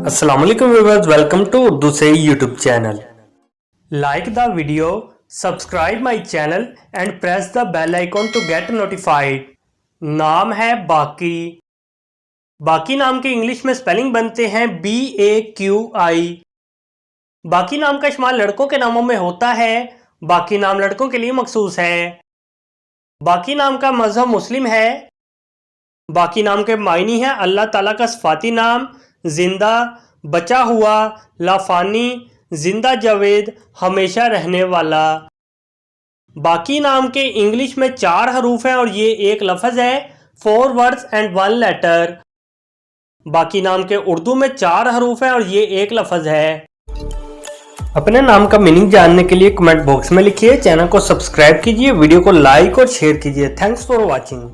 अस्सलाम वालेकुम viewers, welcome to Urdu से YouTube channel. Like the video, subscribe my channel and press the bell icon to get notified. नाम है बाकी। बाकी नाम के इंग्लिश में स्पेलिंग बनते हैं BAQI। बाकी नाम का इस्तेमाल लड़कों के नामों में होता है। बाकी नाम लड़कों के लिए मखसूस है। बाकी नाम का मजहब मुस्लिम है। बाकी नाम के मायनी है अल्लाह ताला का सिफाती नाम, जिंदा, बचा हुआ, लाफानी, जिंदा जावेद, हमेशा रहने वाला। बाकी नाम के इंग्लिश में 4 हरूफ हैं और ये एक लफ्ज़ है, 4 वर्ड्स एंड 1 लेटर। बाकी नाम के उर्दू में 4 हरूफ हैं और ये एक लफ्ज़ है। अपने नाम का मीनिंग जानने के लिए कमेंट बॉक्स में लिखिए। चैनल को सब्सक्राइब कीजिए, वीडियो को लाइक और शेयर कीजिए। Thanks for watching.